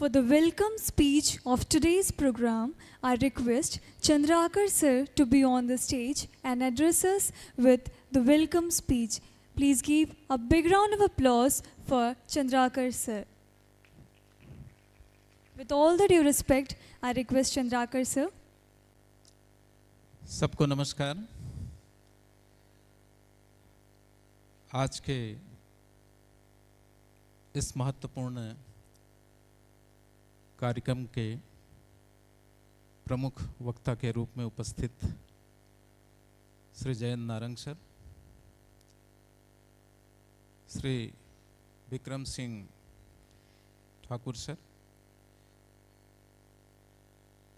For the welcome speech of today's program, I request Chandrakar sir to be on the stage and address us with the welcome speech. Please give a big round of applause for Chandrakar sir. With all the due respect, I request Chandrakar sir. सबको नमस्कार। आज के इस महत्वपूर्ण कार्यक्रम के प्रमुख वक्ता के रूप में उपस्थित Shri Jayant Narang sir, Shri Vikram Singh Thakur sir,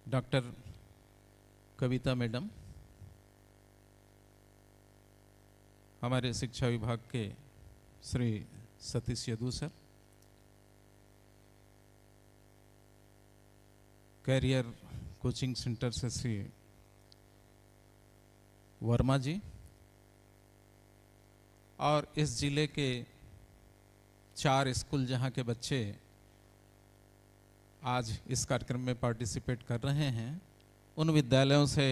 doctor Kavita madam, हमारे शिक्षा विभाग के Shri Satish Yadu sir, career coaching centre से श्री वर्मा जी, और इस जिले के 4 स्कूल जहां के बच्चे आज इस कार्यक्रम में पार्टिसिपेट कर रहे हैं, उन विद्यालयों से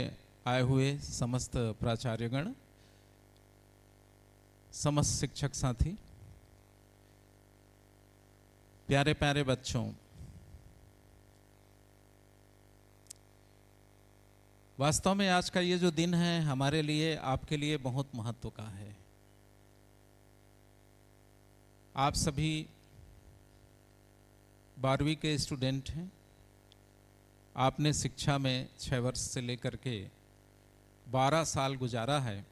आए हुए समस्त प्राचार्यगण, समस्त शिक्षक साथी, प्यारे प्यारे बच्चों, वास्तव में आज का ये जो दिन है हमारे लिए, आपके लिए बहुत महत्व का है। आप सभी 12वीं के स्टूडेंट हैं। आपने शिक्षा में 6 वर्ष से लेकर के 12 साल गुजारा है।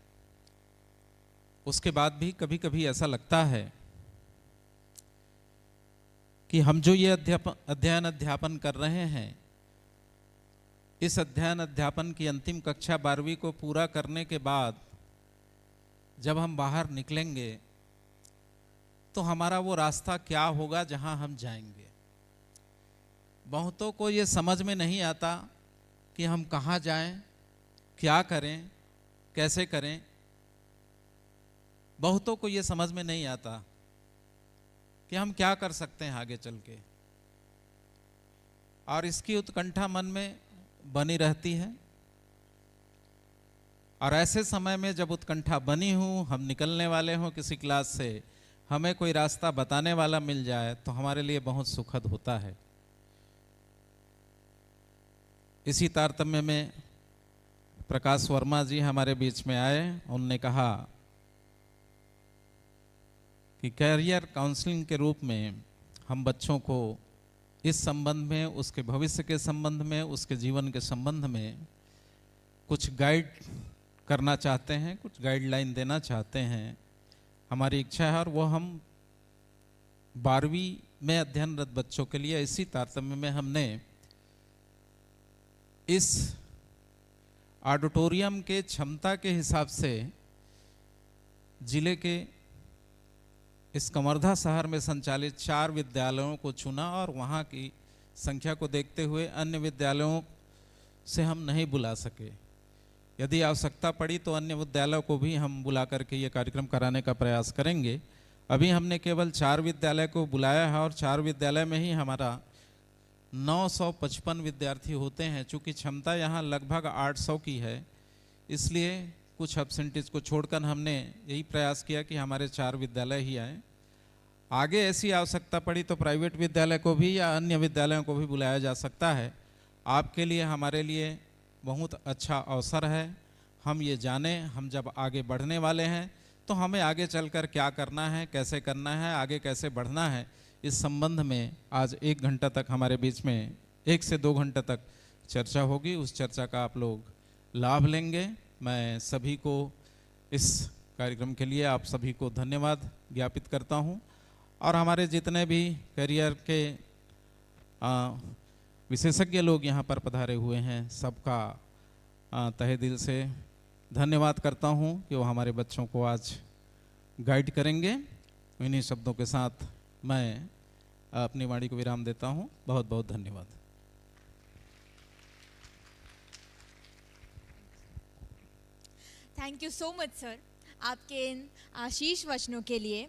उसके बाद भी कभी कभी ऐसा लगता है कि हम जो ये अध्ययन अध्यापन कर रहे हैं, इस अध्ययन अध्यापन की अंतिम कक्षा 12वीं को पूरा करने के बाद जब हम बाहर निकलेंगे तो हमारा वो रास्ता क्या होगा जहां हम जाएंगे। बहुतों को ये समझ में नहीं आता कि हम कहाँ जाएं, क्या करें, कैसे करें। बहुतों को ये समझ में नहीं आता कि हम क्या कर सकते हैं आगे चल के, और इसकी उत्कंठा मन में बनी रहती है। और ऐसे समय में जब उत्कंठा बनी हो, हम निकलने वाले हों किसी क्लास से, हमें कोई रास्ता बताने वाला मिल जाए तो हमारे लिए बहुत सुखद होता है। इसी तारतम्य में प्रकाश वर्मा जी हमारे बीच में आए। उन्होंने कहा कि कैरियर काउंसलिंग के रूप में हम बच्चों को इस संबंध में, उसके भविष्य के संबंध में, उसके जीवन के संबंध में कुछ गाइड करना चाहते हैं, कुछ गाइडलाइन देना चाहते हैं। हमारी इच्छा है और वो हम 12वीं में अध्ययनरत बच्चों के लिए इसी तारतम्य में हमने इस ऑडिटोरियम के क्षमता के हिसाब से जिले के इस कवर्धा शहर में संचालित 4 विद्यालयों को चुना, और वहाँ की संख्या को देखते हुए अन्य विद्यालयों से हम नहीं बुला सके। यदि आवश्यकता पड़ी तो अन्य विद्यालयों को भी हम बुला करके ये कार्यक्रम कराने का प्रयास करेंगे। अभी हमने केवल 4 विद्यालय को बुलाया है और 4 विद्यालय में ही हमारा 955 विद्यार्थी होते हैं। चूँकि क्षमता यहाँ लगभग 800 की है, इसलिए कुछ एब्सेंटीज को छोड़कर हमने यही प्रयास किया कि हमारे 4 विद्यालय ही आए। आगे ऐसी आवश्यकता पड़ी तो प्राइवेट विद्यालय को भी या अन्य विद्यालयों को भी बुलाया जा सकता है। आपके लिए, हमारे लिए बहुत अच्छा अवसर है। हम ये जानें, हम जब आगे बढ़ने वाले हैं तो हमें आगे चलकर क्या करना है, कैसे करना है, आगे कैसे बढ़ना है, इस संबंध में आज 1 घंटा तक हमारे बीच में 1 से 2 घंटे तक चर्चा होगी। उस चर्चा का आप लोग लाभ लेंगे। मैं सभी को इस कार्यक्रम के लिए आप सभी को धन्यवाद ज्ञापित करता हूं, और हमारे जितने भी करियर के विशेषज्ञ लोग यहाँ पर पधारे हुए हैं, सबका तहे दिल से धन्यवाद करता हूं कि वो हमारे बच्चों को आज गाइड करेंगे। इन्हीं शब्दों के साथ मैं अपनी वाणी को विराम देता हूं। बहुत बहुत धन्यवाद। Thank you so much sir, आपके इन आशीष वचनों के लिए।